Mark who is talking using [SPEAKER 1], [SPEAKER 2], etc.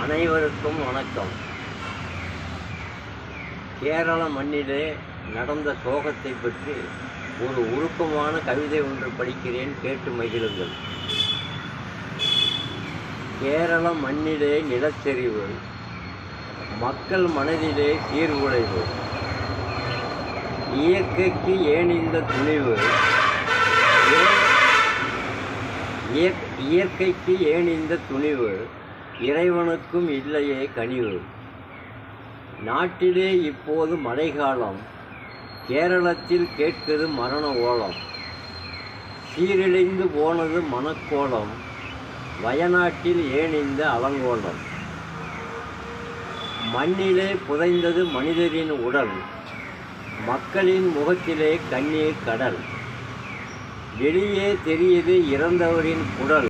[SPEAKER 1] அனைவருக்கும் வணக்கம். கேரள மண்ணிலே நடந்த சோகத்தை பற்றி ஒரு உருக்கமான கவிதை ஒன்று படிக்கிறேன், கேட்டு மகிழுங்கள். கேரள மண்ணிலே நிலச்சரிவு, மக்கள் மனதிலே சீர்குலைவு, இயற்கைக்கு ஏன் இந்த துணிவு, இயற்கைக்கு ஏன் இந்த துணிவு, இறைவனுக்கும் இல்லையே கனிவு. நாட்டிலே இப்போது மழைக்காலம், கேரளத்தில் கேட்குது மரண ஓலம். சீரழிந்து போனது மனக்கோலம், வயநாட்டில் ஏன் இந்த அலங்கோலம். மண்ணிலே புதைந்தது மனிதரின் உடல், மக்களின் முகத்திலே கண்ணீர் கடல். வெளியே தெரியுது இறந்தவரின் குடல்.